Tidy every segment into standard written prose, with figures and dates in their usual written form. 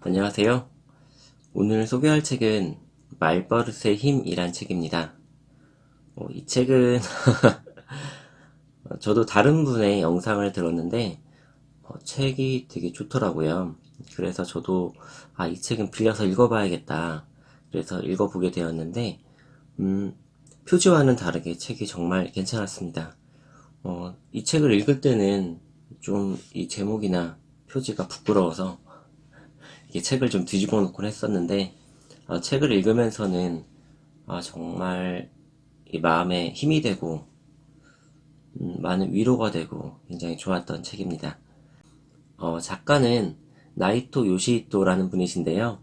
안녕하세요. 오늘 소개할 책은 말버릇의 힘이란 책입니다. 이 책은 저도 다른 분의 영상을 들었는데 책이 되게 좋더라고요. 그래서 저도 이 책은 빌려서 읽어봐야겠다. 그래서 읽어보게 되었는데 표지와는 다르게 책이 정말 괜찮았습니다. 이 책을 읽을 때는 좀 이 제목이나 표지가 부끄러워서 이게 책을 좀 뒤집어 놓곤 했었는데 책을 읽으면서는 정말 이 마음에 힘이 되고 많은 위로가 되고 굉장히 좋았던 책입니다. 작가는 나이토 요시히토라는 분이신데요.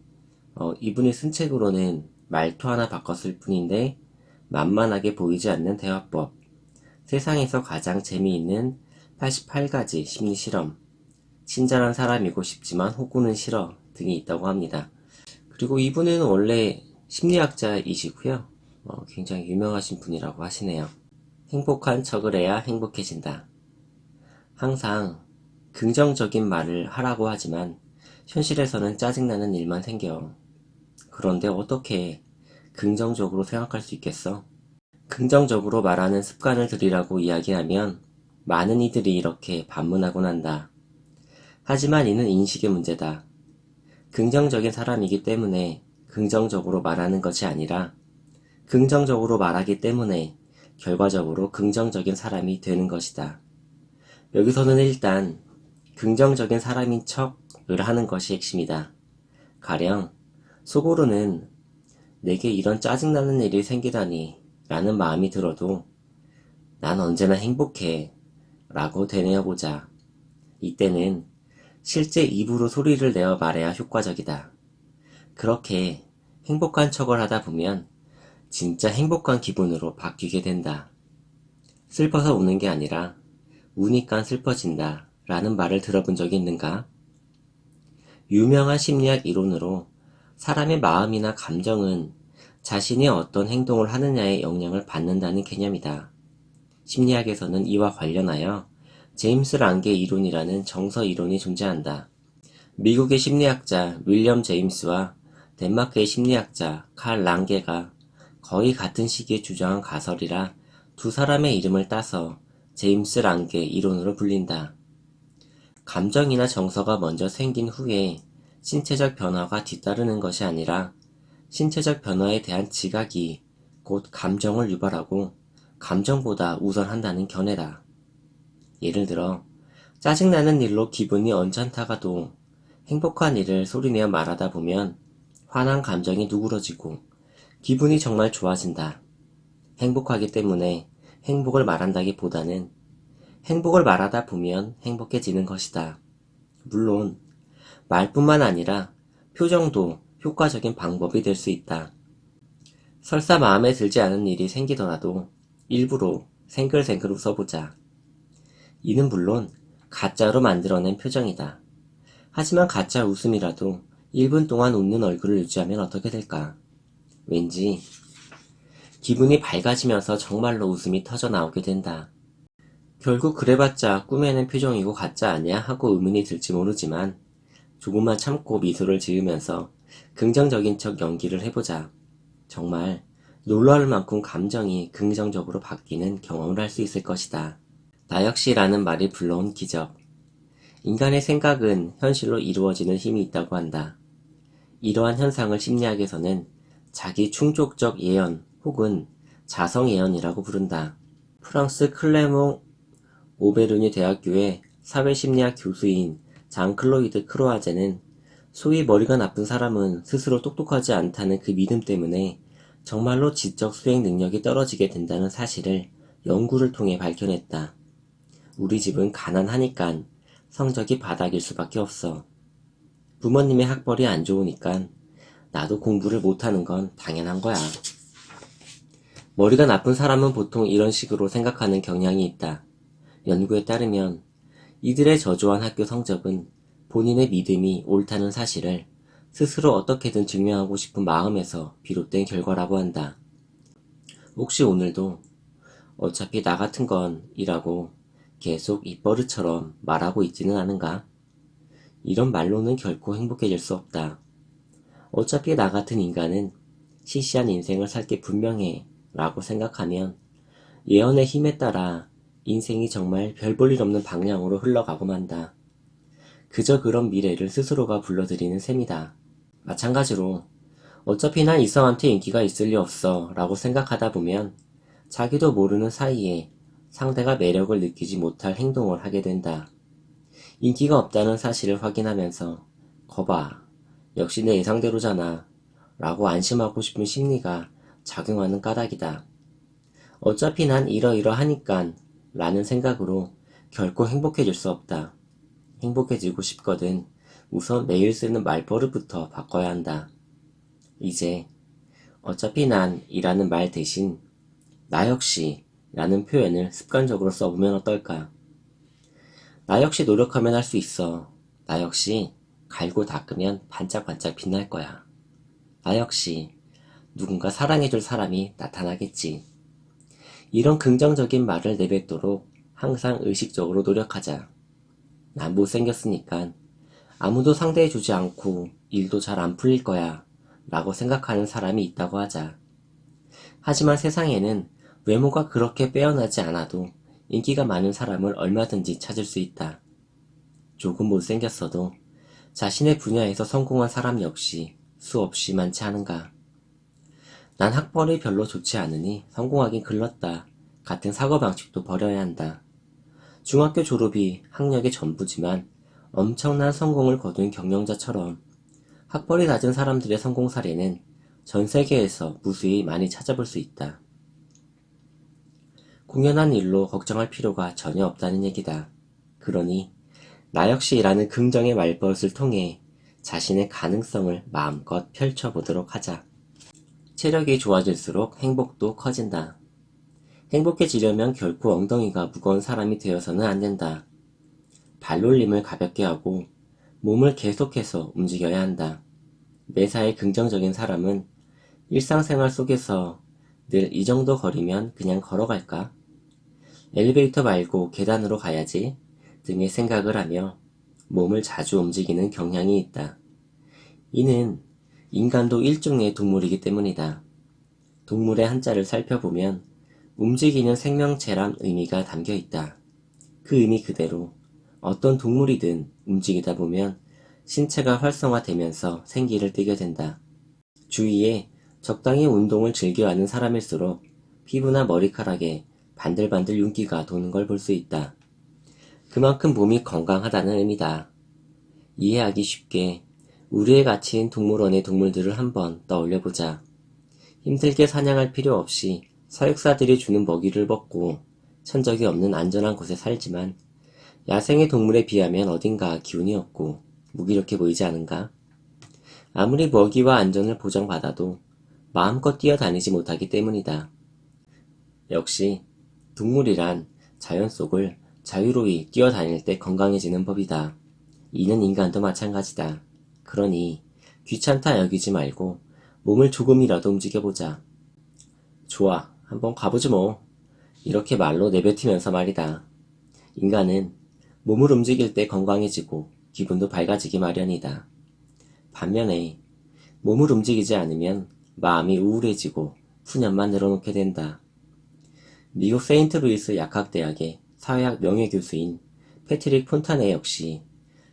이분이 쓴 책으로는 말투 하나 바꿨을 뿐인데 만만하게 보이지 않는 대화법, 세상에서 가장 재미있는 88가지 심리 실험, 친절한 사람이고 싶지만 호구는 싫어 등이 있다고 합니다. 그리고 이분은 원래 심리학자이시고요. 굉장히 유명하신 분이라고 하시네요. 행복한 척을 해야 행복해진다. 항상 긍정적인 말을 하라고 하지만 현실에서는 짜증나는 일만 생겨. 그런데 어떻게 긍정적으로 생각할 수 있겠어? 긍정적으로 말하는 습관을 들이라고 이야기하면 많은 이들이 이렇게 반문하곤 한다. 하지만 이는 인식의 문제다. 긍정적인 사람이기 때문에 긍정적으로 말하는 것이 아니라 긍정적으로 말하기 때문에 결과적으로 긍정적인 사람이 되는 것이다. 여기서는 일단 긍정적인 사람인 척을 하는 것이 핵심이다. 가령 속으로는 내게 이런 짜증나는 일이 생기다니 라는 마음이 들어도 난 언제나 행복해 라고 되뇌어보자. 이때는 실제 입으로 소리를 내어 말해야 효과적이다. 그렇게 행복한 척을 하다 보면 진짜 행복한 기분으로 바뀌게 된다. 슬퍼서 우는 게 아니라 우니까 슬퍼진다 라는 말을 들어본 적이 있는가? 유명한 심리학 이론으로 사람의 마음이나 감정은 자신이 어떤 행동을 하느냐에 영향을 받는다는 개념이다. 심리학에서는 이와 관련하여 제임스 랑게 이론이라는 정서 이론이 존재한다. 미국의 심리학자 윌리엄 제임스와 덴마크의 심리학자 칼 랑게가 거의 같은 시기에 주장한 가설이라 두 사람의 이름을 따서 제임스 랑게 이론으로 불린다. 감정이나 정서가 먼저 생긴 후에 신체적 변화가 뒤따르는 것이 아니라 신체적 변화에 대한 지각이 곧 감정을 유발하고 감정보다 우선한다는 견해다. 예를 들어 짜증나는 일로 기분이 언짢다가도 행복한 일을 소리내어 말하다 보면 화난 감정이 누그러지고 기분이 정말 좋아진다. 행복하기 때문에 행복을 말한다기보다는 행복을 말하다 보면 행복해지는 것이다. 물론 말뿐만 아니라 표정도 효과적인 방법이 될 수 있다. 설사 마음에 들지 않은 일이 생기더라도 일부러 생글생글 웃어보자. 이는 물론 가짜로 만들어낸 표정이다. 하지만 가짜 웃음이라도 1분 동안 웃는 얼굴을 유지하면 어떻게 될까? 왠지 기분이 밝아지면서 정말로 웃음이 터져 나오게 된다. 결국 그래봤자 꿈에는 표정이고 가짜 아니야 하고 의문이 들지 모르지만 조금만 참고 미소를 지으면서 긍정적인 척 연기를 해보자. 정말 놀라울 만큼 감정이 긍정적으로 바뀌는 경험을 할 수 있을 것이다. 나 역시라는 말이 불러온 기적. 인간의 생각은 현실로 이루어지는 힘이 있다고 한다. 이러한 현상을 심리학에서는 자기 충족적 예언 혹은 자성 예언이라고 부른다. 프랑스 클레몽 오베르뉴 대학교의 사회심리학 교수인 장클로이드 크로아제는 소위 머리가 나쁜 사람은 스스로 똑똑하지 않다는 그 믿음 때문에 정말로 지적 수행 능력이 떨어지게 된다는 사실을 연구를 통해 밝혀냈다. 우리 집은 가난하니깐 성적이 바닥일 수밖에 없어. 부모님의 학벌이 안 좋으니까 나도 공부를 못하는 건 당연한 거야. 머리가 나쁜 사람은 보통 이런 식으로 생각하는 경향이 있다. 연구에 따르면 이들의 저조한 학교 성적은 본인의 믿음이 옳다는 사실을 스스로 어떻게든 증명하고 싶은 마음에서 비롯된 결과라고 한다. 혹시 오늘도 어차피 나 같은 건 이라고 계속 입버릇처럼 말하고 있지는 않은가? 이런 말로는 결코 행복해질 수 없다. 어차피 나 같은 인간은 시시한 인생을 살 게 분명해 라고 생각하면 예언의 힘에 따라 인생이 정말 별 볼 일 없는 방향으로 흘러가고 만다. 그저 그런 미래를 스스로가 불러들이는 셈이다. 마찬가지로 어차피 난 이성한테 인기가 있을 리 없어 라고 생각하다 보면 자기도 모르는 사이에 상대가 매력을 느끼지 못할 행동을 하게 된다. 인기가 없다는 사실을 확인하면서 거봐, 역시 내 예상대로잖아 라고 안심하고 싶은 심리가 작용하는 까닭이다. 어차피 난 이러이러하니깐 라는 생각으로 결코 행복해질 수 없다. 행복해지고 싶거든 우선 매일 쓰는 말버릇부터 바꿔야 한다. 이제 어차피 난 이라는 말 대신 나 역시 라는 표현을 습관적으로 써보면 어떨까? 나 역시 노력하면 할 수 있어. 나 역시 갈고 닦으면 반짝반짝 빛날 거야. 나 역시 누군가 사랑해줄 사람이 나타나겠지. 이런 긍정적인 말을 내뱉도록 항상 의식적으로 노력하자. 난 못생겼으니까 아무도 상대해주지 않고 일도 잘 안 풀릴 거야 라고 생각하는 사람이 있다고 하자. 하지만 세상에는 외모가 그렇게 빼어나지 않아도 인기가 많은 사람을 얼마든지 찾을 수 있다. 조금 못생겼어도 자신의 분야에서 성공한 사람 역시 수없이 많지 않은가. 난 학벌이 별로 좋지 않으니 성공하긴 글렀다 같은 사고방식도 버려야 한다. 중학교 졸업이 학력의 전부지만 엄청난 성공을 거둔 경영자처럼 학벌이 낮은 사람들의 성공 사례는 전 세계에서 무수히 많이 찾아볼 수 있다. 공연한 일로 걱정할 필요가 전혀 없다는 얘기다. 그러니 나 역시라는 긍정의 말버릇을 통해 자신의 가능성을 마음껏 펼쳐보도록 하자. 체력이 좋아질수록 행복도 커진다. 행복해지려면 결코 엉덩이가 무거운 사람이 되어서는 안 된다. 발놀림을 가볍게 하고 몸을 계속해서 움직여야 한다. 매사에 긍정적인 사람은 일상생활 속에서 늘 이 정도 거리면 그냥 걸어갈까? 엘리베이터 말고 계단으로 가야지 등의 생각을 하며 몸을 자주 움직이는 경향이 있다. 이는 인간도 일종의 동물이기 때문이다. 동물의 한자를 살펴보면 움직이는 생명체란 의미가 담겨 있다. 그 의미 그대로 어떤 동물이든 움직이다 보면 신체가 활성화되면서 생기를 띠게 된다. 주위에 적당히 운동을 즐겨하는 사람일수록 피부나 머리카락에 반들반들 윤기가 도는 걸 볼 수 있다. 그만큼 몸이 건강하다는 의미다. 이해하기 쉽게 우리의 가치인 동물원의 동물들을 한번 떠올려보자. 힘들게 사냥할 필요 없이 사육사들이 주는 먹이를 먹고 천적이 없는 안전한 곳에 살지만 야생의 동물에 비하면 어딘가 기운이 없고 무기력해 보이지 않은가? 아무리 먹이와 안전을 보장받아도 마음껏 뛰어다니지 못하기 때문이다. 역시 동물이란 자연 속을 자유로이 뛰어다닐 때 건강해지는 법이다. 이는 인간도 마찬가지다. 그러니 귀찮다 여기지 말고 몸을 조금이라도 움직여보자. 좋아, 한번 가보지 뭐. 이렇게 말로 내뱉으면서 말이다. 인간은 몸을 움직일 때 건강해지고 기분도 밝아지기 마련이다. 반면에 몸을 움직이지 않으면 마음이 우울해지고 푸념만 늘어놓게 된다. 미국 세인트루이스 약학대학의 사회학 명예교수인 패트릭 폰타네 역시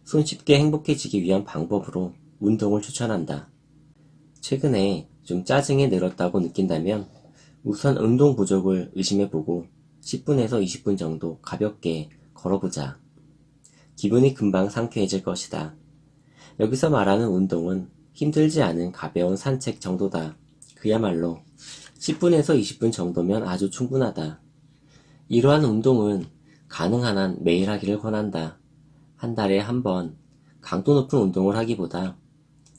손쉽게 행복해지기 위한 방법으로 운동을 추천한다. 최근에 좀 짜증이 늘었다고 느낀다면 우선 운동 부족을 의심해보고 10분에서 20분 정도 가볍게 걸어보자. 기분이 금방 상쾌해질 것이다. 여기서 말하는 운동은 힘들지 않은 가벼운 산책 정도다. 그야말로 10분에서 20분 정도면 아주 충분하다. 이러한 운동은 가능한 한 매일 하기를 권한다. 한 달에 한 번 강도 높은 운동을 하기보다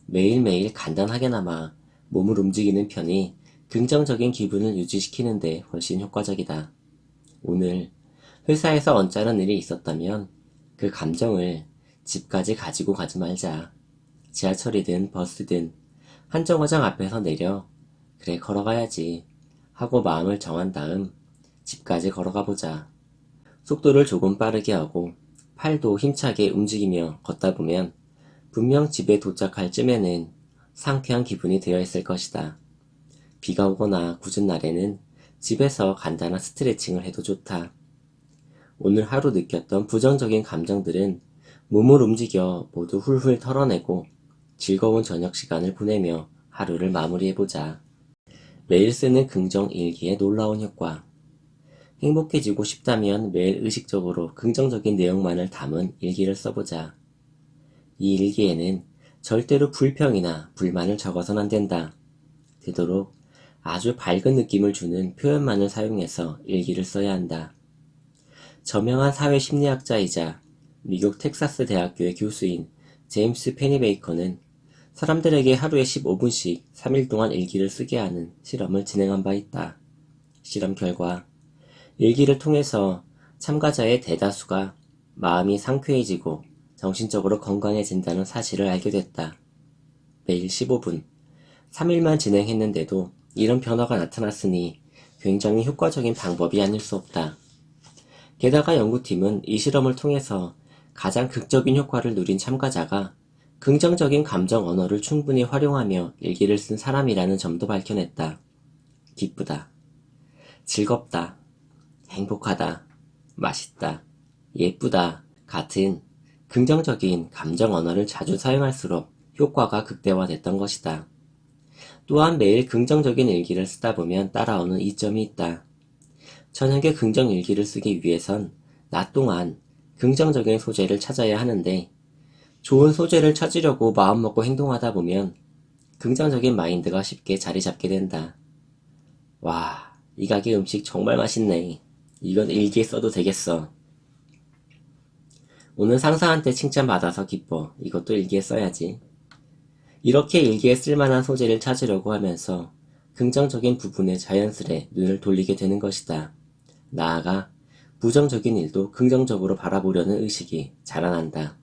매일매일 간단하게나마 몸을 움직이는 편이 긍정적인 기분을 유지시키는 데 훨씬 효과적이다. 오늘 회사에서 언짢은 일이 있었다면 그 감정을 집까지 가지고 가지 말자. 지하철이든 버스든 한 정거장 앞에서 내려 그래 걸어가야지 하고 마음을 정한 다음 집까지 걸어가 보자. 속도를 조금 빠르게 하고 팔도 힘차게 움직이며 걷다 보면 분명 집에 도착할 쯤에는 상쾌한 기분이 되어 있을 것이다. 비가 오거나 궂은 날에는 집에서 간단한 스트레칭을 해도 좋다. 오늘 하루 느꼈던 부정적인 감정들은 몸을 움직여 모두 훌훌 털어내고 즐거운 저녁 시간을 보내며 하루를 마무리해보자. 매일 쓰는 긍정 일기의 놀라운 효과. 행복해지고 싶다면 매일 의식적으로 긍정적인 내용만을 담은 일기를 써보자. 이 일기에는 절대로 불평이나 불만을 적어선 안 된다. 되도록 아주 밝은 느낌을 주는 표현만을 사용해서 일기를 써야 한다. 저명한 사회심리학자이자 미국 텍사스 대학교의 교수인 제임스 페니베이커는 사람들에게 하루에 15분씩 3일 동안 일기를 쓰게 하는 실험을 진행한 바 있다. 실험 결과 일기를 통해서 참가자의 대다수가 마음이 상쾌해지고 정신적으로 건강해진다는 사실을 알게 됐다. 매일 15분, 3일만 진행했는데도 이런 변화가 나타났으니 굉장히 효과적인 방법이 아닐 수 없다. 게다가 연구팀은 이 실험을 통해서 가장 극적인 효과를 누린 참가자가 긍정적인 감정 언어를 충분히 활용하며 일기를 쓴 사람이라는 점도 밝혀냈다. 기쁘다. 즐겁다. 행복하다. 맛있다. 예쁘다. 같은 긍정적인 감정 언어를 자주 사용할수록 효과가 극대화됐던 것이다. 또한 매일 긍정적인 일기를 쓰다 보면 따라오는 이점이 있다. 저녁에 긍정 일기를 쓰기 위해선 낮 동안 긍정적인 소재를 찾아야 하는데 좋은 소재를 찾으려고 마음먹고 행동하다 보면 긍정적인 마인드가 쉽게 자리 잡게 된다. 와, 이 가게 음식 정말 맛있네. 이건 일기에 써도 되겠어. 오늘 상사한테 칭찬받아서 기뻐. 이것도 일기에 써야지. 이렇게 일기에 쓸만한 소재를 찾으려고 하면서 긍정적인 부분에 자연스레 눈을 돌리게 되는 것이다. 나아가 부정적인 일도 긍정적으로 바라보려는 의식이 자라난다.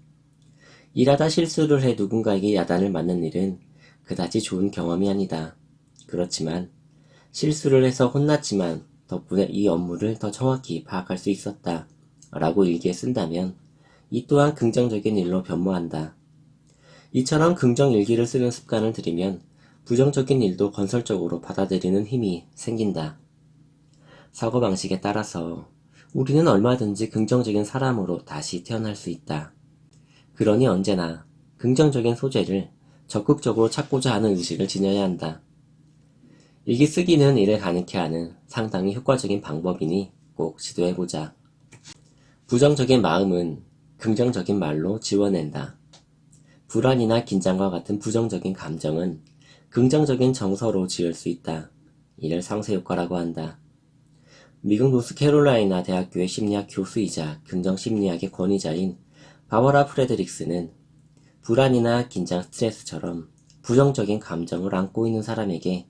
일하다 실수를 해 누군가에게 야단을 맞는 일은 그다지 좋은 경험이 아니다. 그렇지만 실수를 해서 혼났지만 덕분에 이 업무를 더 정확히 파악할 수 있었다. 라고 일기에 쓴다면 이 또한 긍정적인 일로 변모한다. 이처럼 긍정 일기를 쓰는 습관을 들이면 부정적인 일도 건설적으로 받아들이는 힘이 생긴다. 사고방식에 따라서 우리는 얼마든지 긍정적인 사람으로 다시 태어날 수 있다. 그러니 언제나 긍정적인 소재를 적극적으로 찾고자 하는 의식을 지녀야 한다. 일기 쓰기는 이를 가능케 하는 상당히 효과적인 방법이니 꼭 시도해보자. 부정적인 마음은 긍정적인 말로 지워낸다. 불안이나 긴장과 같은 부정적인 감정은 긍정적인 정서로 지을 수 있다. 이를 상쇄효과라고 한다. 미국 노스캐롤라이나 대학교의 심리학 교수이자 긍정심리학의 권위자인 바버라 프레드릭스는 불안이나 긴장, 스트레스처럼 부정적인 감정을 안고 있는 사람에게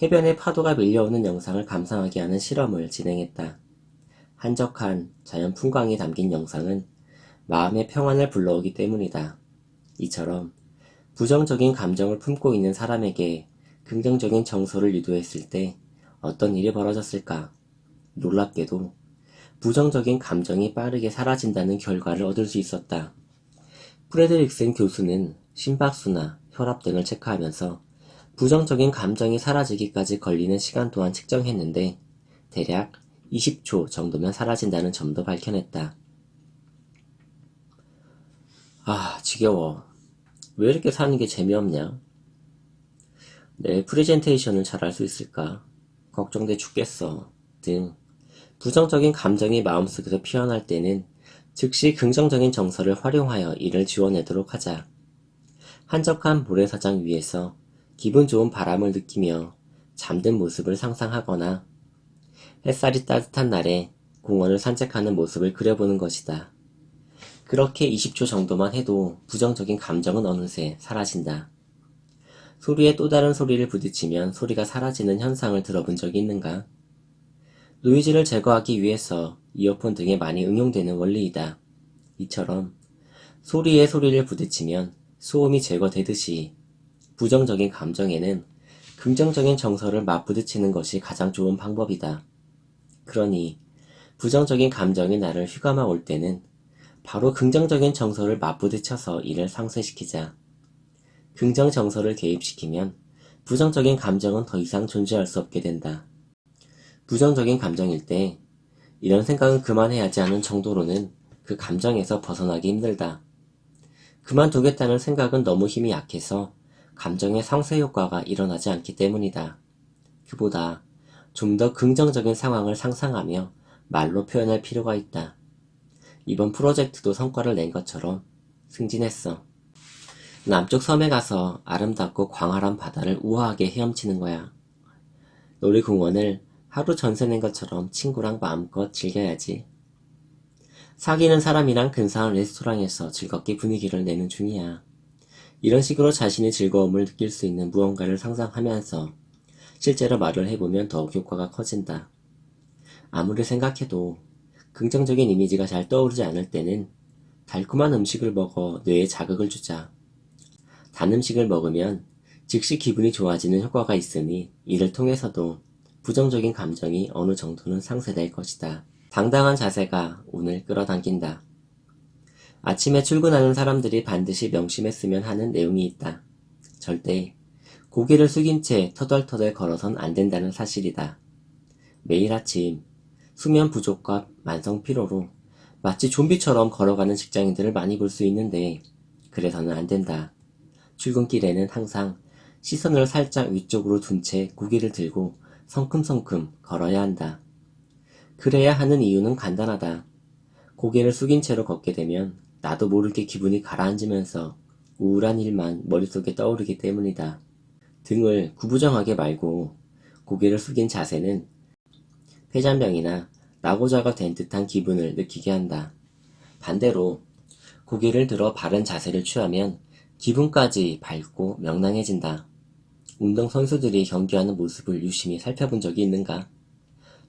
해변에 파도가 밀려오는 영상을 감상하게 하는 실험을 진행했다. 한적한 자연 풍광이 담긴 영상은 마음의 평안을 불러오기 때문이다. 이처럼 부정적인 감정을 품고 있는 사람에게 긍정적인 정서를 유도했을 때 어떤 일이 벌어졌을까? 놀랍게도 부정적인 감정이 빠르게 사라진다는 결과를 얻을 수 있었다. 프레드릭슨 교수는 심박수나 혈압 등을 체크하면서 부정적인 감정이 사라지기까지 걸리는 시간 또한 측정했는데 대략 20초 정도면 사라진다는 점도 밝혀냈다. 아, 지겨워. 왜 이렇게 사는 게 재미없냐? 내 프레젠테이션을 잘할 수 있을까? 걱정돼 죽겠어. 등 부정적인 감정이 마음속에서 피어날 때는 즉시 긍정적인 정서를 활용하여 이를 지워내도록 하자. 한적한 모래사장 위에서 기분 좋은 바람을 느끼며 잠든 모습을 상상하거나 햇살이 따뜻한 날에 공원을 산책하는 모습을 그려보는 것이다. 그렇게 20초 정도만 해도 부정적인 감정은 어느새 사라진다. 소리에 또 다른 소리를 부딪히면 소리가 사라지는 현상을 들어본 적이 있는가? 노이즈를 제거하기 위해서 이어폰 등에 많이 응용되는 원리이다. 이처럼 소리에 소리를 부딪히면 소음이 제거되듯이 부정적인 감정에는 긍정적인 정서를 맞부딪히는 것이 가장 좋은 방법이다. 그러니 부정적인 감정이 나를 휘감아 올 때는 바로 긍정적인 정서를 맞부딪혀서 이를 상쇄시키자. 긍정 정서를 개입시키면 부정적인 감정은 더 이상 존재할 수 없게 된다. 부정적인 감정일 때 이런 생각은 그만해야지 하는 정도로는 그 감정에서 벗어나기 힘들다. 그만두겠다는 생각은 너무 힘이 약해서 감정의 상쇄 효과가 일어나지 않기 때문이다. 그보다 좀 더 긍정적인 상황을 상상하며 말로 표현할 필요가 있다. 이번 프로젝트도 성과를 낸 것처럼 승진했어. 남쪽 섬에 가서 아름답고 광활한 바다를 우아하게 헤엄치는 거야. 놀이공원을 하루 전세 낸 것처럼 친구랑 마음껏 즐겨야지. 사귀는 사람이랑 근사한 레스토랑에서 즐겁게 분위기를 내는 중이야. 이런 식으로 자신의 즐거움을 느낄 수 있는 무언가를 상상하면서 실제로 말을 해보면 더욱 효과가 커진다. 아무리 생각해도 긍정적인 이미지가 잘 떠오르지 않을 때는 달콤한 음식을 먹어 뇌에 자극을 주자. 단 음식을 먹으면 즉시 기분이 좋아지는 효과가 있으니 이를 통해서도 부정적인 감정이 어느 정도는 상쇄될 것이다. 당당한 자세가 운을 끌어당긴다. 아침에 출근하는 사람들이 반드시 명심했으면 하는 내용이 있다. 절대 고개를 숙인 채 터덜터덜 걸어선 안 된다는 사실이다. 매일 아침 수면 부족과 만성 피로로 마치 좀비처럼 걸어가는 직장인들을 많이 볼 수 있는데 그래서는 안 된다. 출근길에는 항상 시선을 살짝 위쪽으로 둔 채 고개를 들고 성큼성큼 걸어야 한다. 그래야 하는 이유는 간단하다. 고개를 숙인 채로 걷게 되면 나도 모르게 기분이 가라앉으면서 우울한 일만 머릿속에 떠오르기 때문이다. 등을 구부정하게 말고 고개를 숙인 자세는 폐잔병이나 낙오자가 된 듯한 기분을 느끼게 한다. 반대로 고개를 들어 바른 자세를 취하면 기분까지 밝고 명랑해진다. 운동선수들이 경기하는 모습을 유심히 살펴본 적이 있는가?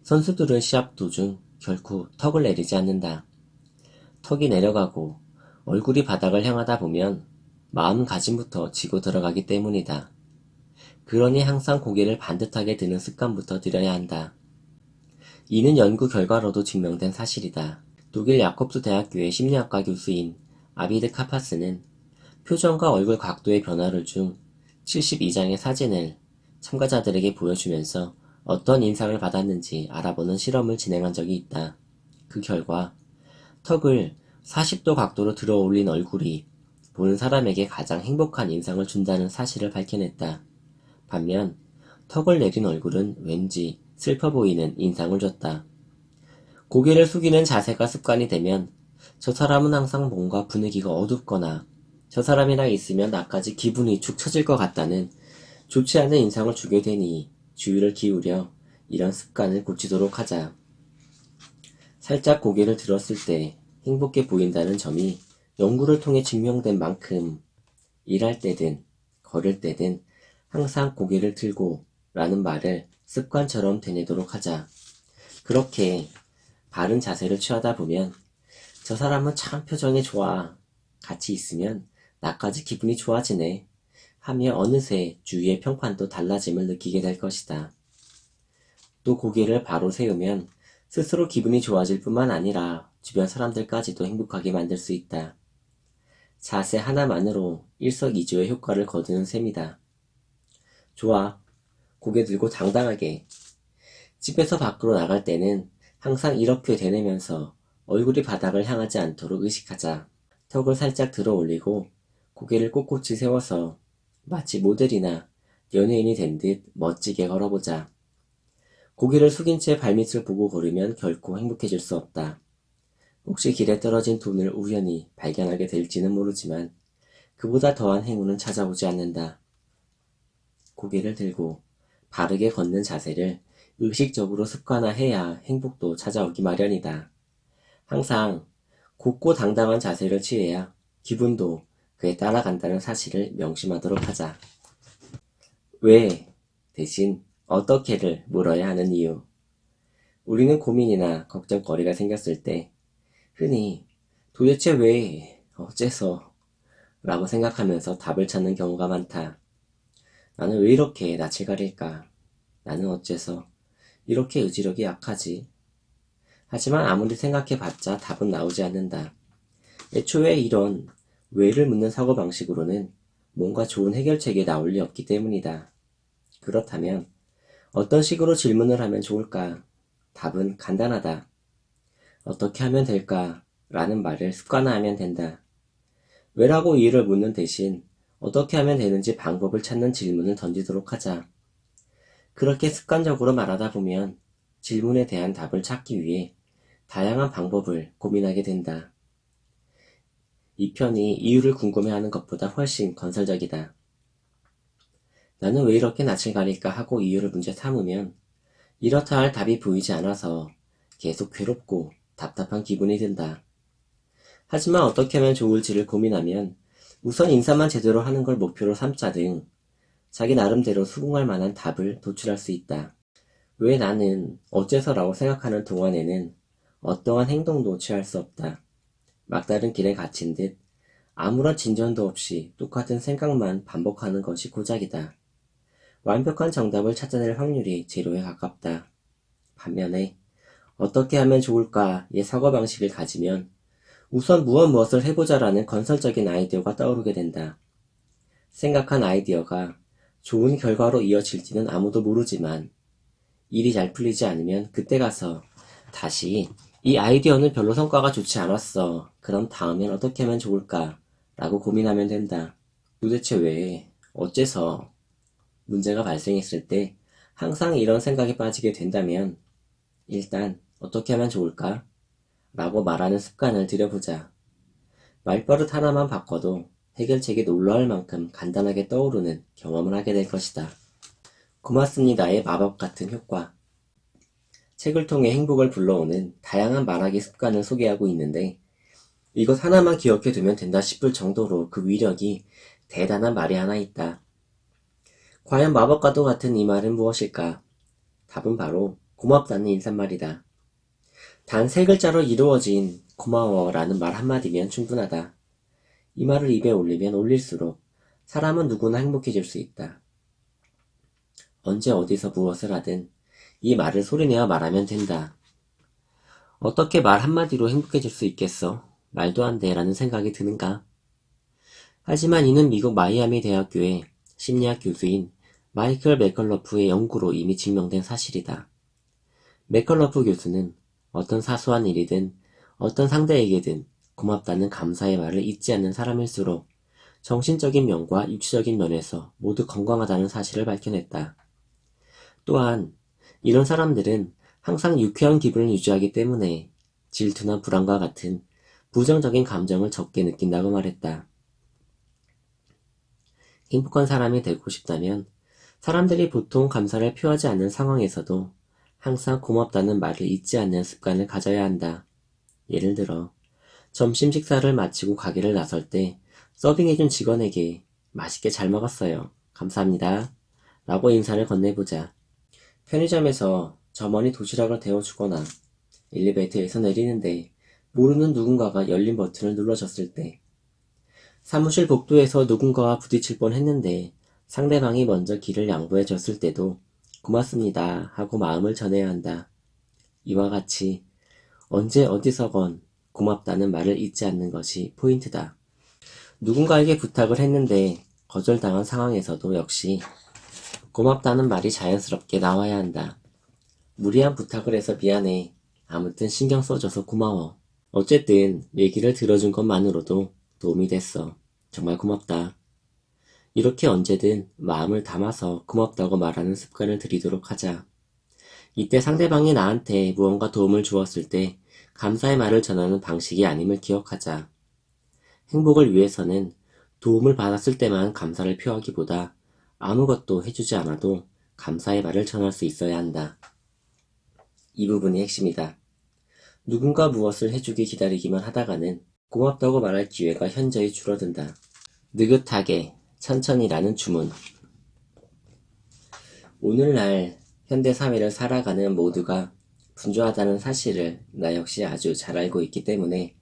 선수들은 시합 도중 결코 턱을 내리지 않는다. 턱이 내려가고 얼굴이 바닥을 향하다 보면 마음가짐부터 지고 들어가기 때문이다. 그러니 항상 고개를 반듯하게 드는 습관부터 들여야 한다. 이는 연구 결과로도 증명된 사실이다. 독일 야콥스 대학교의 심리학과 교수인 아비드 카파스는 표정과 얼굴 각도의 변화를 준 72장의 사진을 참가자들에게 보여주면서 어떤 인상을 받았는지 알아보는 실험을 진행한 적이 있다. 그 결과 턱을 40도 각도로 들어 올린 얼굴이 보는 사람에게 가장 행복한 인상을 준다는 사실을 밝혀냈다. 반면 턱을 내린 얼굴은 왠지 슬퍼 보이는 인상을 줬다. 고개를 숙이는 자세가 습관이 되면 저 사람은 항상 뭔가 분위기가 어둡거나 저 사람이랑 있으면 나까지 기분이 축 처질 것 같다는 좋지 않은 인상을 주게 되니 주의를 기울여 이런 습관을 고치도록 하자. 살짝 고개를 들었을 때 행복해 보인다는 점이 연구를 통해 증명된 만큼 일할 때든 걸을 때든 항상 고개를 들고 라는 말을 습관처럼 되뇌도록 하자. 그렇게 바른 자세를 취하다 보면 저 사람은 참 표정이 좋아. 같이 있으면 나까지 기분이 좋아지네. 하며 어느새 주위의 평판도 달라짐을 느끼게 될 것이다. 또 고개를 바로 세우면 스스로 기분이 좋아질 뿐만 아니라 주변 사람들까지도 행복하게 만들 수 있다. 자세 하나만으로 일석이조의 효과를 거두는 셈이다. 좋아. 고개 들고 당당하게. 집에서 밖으로 나갈 때는 항상 이렇게 되뇌면서 얼굴이 바닥을 향하지 않도록 의식하자. 턱을 살짝 들어 올리고 고개를 꼿꼿이 세워서 마치 모델이나 연예인이 된 듯 멋지게 걸어보자. 고개를 숙인 채 발밑을 보고 걸으면 결코 행복해질 수 없다. 혹시 길에 떨어진 돈을 우연히 발견하게 될지는 모르지만 그보다 더한 행운은 찾아오지 않는다. 고개를 들고 바르게 걷는 자세를 의식적으로 습관화해야 행복도 찾아오기 마련이다. 항상 곱고 당당한 자세를 취해야 기분도 그에 따라간다는 사실을 명심하도록 하자. 왜 대신 어떻게를 물어야 하는 이유. 우리는 고민이나 걱정거리가 생겼을 때 흔히 도대체 왜, 어째서 라고 생각하면서 답을 찾는 경우가 많다. 나는 왜 이렇게 낯을 가릴까? 나는 어째서 이렇게 의지력이 약하지? 하지만 아무리 생각해봤자 답은 나오지 않는다. 애초에 이런 왜를 묻는 사고방식으로는 뭔가 좋은 해결책이 나올 리 없기 때문이다. 그렇다면 어떤 식으로 질문을 하면 좋을까? 답은 간단하다. 어떻게 하면 될까? 라는 말을 습관화하면 된다. 왜라고 이유를 묻는 대신 어떻게 하면 되는지 방법을 찾는 질문을 던지도록 하자. 그렇게 습관적으로 말하다 보면 질문에 대한 답을 찾기 위해 다양한 방법을 고민하게 된다. 이 편이 이유를 궁금해하는 것보다 훨씬 건설적이다. 나는 왜 이렇게 낯을 가릴까 하고 이유를 문제 삼으면 이렇다 할 답이 보이지 않아서 계속 괴롭고 답답한 기분이 든다. 하지만 어떻게 하면 좋을지를 고민하면 우선 인사만 제대로 하는 걸 목표로 삼자 등 자기 나름대로 수긍할 만한 답을 도출할 수 있다. 왜 나는 어째서라고 생각하는 동안에는 어떠한 행동도 취할 수 없다. 막다른 길에 갇힌 듯 아무런 진전도 없이 똑같은 생각만 반복하는 것이 고작이다. 완벽한 정답을 찾아낼 확률이 제로에 가깝다. 반면에 어떻게 하면 좋을까의 사고방식을 가지면 우선 무엇을 해보자라는 건설적인 아이디어가 떠오르게 된다. 생각한 아이디어가 좋은 결과로 이어질지는 아무도 모르지만 일이 잘 풀리지 않으면 그때 가서 다시 이 아이디어는 별로 성과가 좋지 않았어. 그럼 다음엔 어떻게 하면 좋을까? 라고 고민하면 된다. 도대체 왜, 어째서 문제가 발생했을 때 항상 이런 생각에 빠지게 된다면 일단 어떻게 하면 좋을까? 라고 말하는 습관을 들여보자. 말버릇 하나만 바꿔도 해결책이 놀라울 만큼 간단하게 떠오르는 경험을 하게 될 것이다. 고맙습니다의 마법 같은 효과. 책을 통해 행복을 불러오는 다양한 말하기 습관을 소개하고 있는데 이것 하나만 기억해 두면 된다 싶을 정도로 그 위력이 대단한 말이 하나 있다. 과연 마법과도 같은 이 말은 무엇일까? 답은 바로 고맙다는 인사말이다. 단 세 글자로 이루어진 고마워라는 말 한마디면 충분하다. 이 말을 입에 올리면 올릴수록 사람은 누구나 행복해질 수 있다. 언제 어디서 무엇을 하든 이 말을 소리내어 말하면 된다. 어떻게 말 한마디로 행복해질 수 있겠어? 말도 안 돼 라는 생각이 드는가? 하지만 이는 미국 마이애미 대학교의 심리학 교수인 마이클 맥컬러프의 연구로 이미 증명된 사실이다. 맥컬러프 교수는 어떤 사소한 일이든 어떤 상대에게든 고맙다는 감사의 말을 잊지 않는 사람일수록 정신적인 면과 육체적인 면에서 모두 건강하다는 사실을 밝혀냈다. 또한 이런 사람들은 항상 유쾌한 기분을 유지하기 때문에 질투나 불안과 같은 부정적인 감정을 적게 느낀다고 말했다. 행복한 사람이 되고 싶다면 사람들이 보통 감사를 표하지 않는 상황에서도 항상 고맙다는 말을 잊지 않는 습관을 가져야 한다. 예를 들어 점심 식사를 마치고 가게를 나설 때 서빙해준 직원에게 맛있게 잘 먹었어요. 감사합니다. 라고 인사를 건네보자. 편의점에서 점원이 도시락을 데워주거나 엘리베이터에서 내리는데 모르는 누군가가 열린 버튼을 눌러줬을 때, 사무실 복도에서 누군가와 부딪힐 뻔했는데 상대방이 먼저 길을 양보해줬을 때도 고맙습니다 하고 마음을 전해야 한다. 이와 같이 언제 어디서건 고맙다는 말을 잊지 않는 것이 포인트다. 누군가에게 부탁을 했는데 거절당한 상황에서도 역시 고맙다는 말이 자연스럽게 나와야 한다. 무리한 부탁을 해서 미안해. 아무튼 신경 써줘서 고마워. 어쨌든 얘기를 들어준 것만으로도 도움이 됐어. 정말 고맙다. 이렇게 언제든 마음을 담아서 고맙다고 말하는 습관을 들이도록 하자. 이때 상대방이 나한테 무언가 도움을 주었을 때 감사의 말을 전하는 방식이 아님을 기억하자. 행복을 위해서는 도움을 받았을 때만 감사를 표하기보다 아무것도 해주지 않아도 감사의 말을 전할 수 있어야 한다. 이 부분이 핵심이다. 누군가 무엇을 해주기 기다리기만 하다가는 고맙다고 말할 기회가 현저히 줄어든다. 느긋하게, 천천히라는 주문. 오늘날 현대사회를 살아가는 모두가 분주하다는 사실을 나 역시 아주 잘 알고 있기 때문에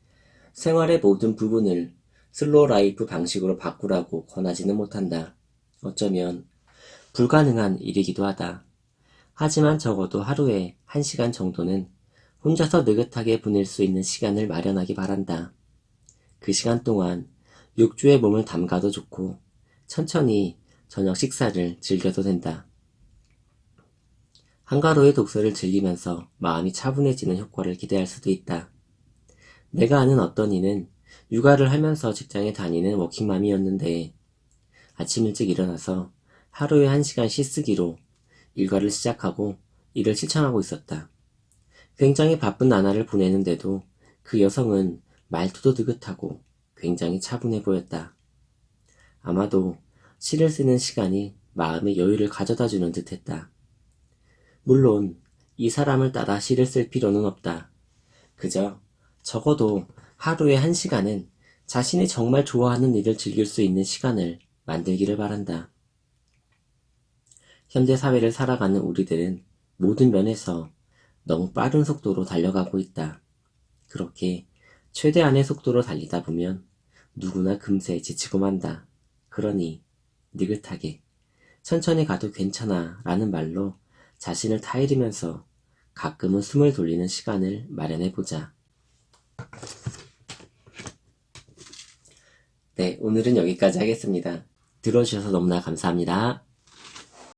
생활의 모든 부분을 슬로우 라이프 방식으로 바꾸라고 권하지는 못한다. 어쩌면 불가능한 일이기도 하다. 하지만 적어도 하루에 1시간 정도는 혼자서 느긋하게 보낼 수 있는 시간을 마련하기 바란다. 그 시간 동안 욕조에 몸을 담가도 좋고 천천히 저녁 식사를 즐겨도 된다. 한가로이 독서를 즐기면서 마음이 차분해지는 효과를 기대할 수도 있다. 내가 아는 어떤 이는 육아를 하면서 직장에 다니는 워킹맘이었는데 아침 일찍 일어나서 하루에 1시간 씻쓰기로 일과를 시작하고 이를 실천하고 있었다. 굉장히 바쁜 나날을 보내는데도 그 여성은 말투도 느긋하고 굉장히 차분해 보였다. 아마도 시를 쓰는 시간이 마음의 여유를 가져다주는 듯했다. 물론 이 사람을 따라 시를 쓸 필요는 없다. 그저 적어도 하루에 1시간은 자신이 정말 좋아하는 일을 즐길 수 있는 시간을 만들기를 바란다. 현대 사회를 살아가는 우리들은 모든 면에서 너무 빠른 속도로 달려가고 있다. 그렇게 최대한의 속도로 달리다 보면 누구나 금세 지치고 만다. 그러니 느긋하게 천천히 가도 괜찮아 라는 말로 자신을 타이르면서 가끔은 숨을 돌리는 시간을 마련해보자. 네, 오늘은 여기까지 하겠습니다. 들어주셔서 너무나 감사합니다.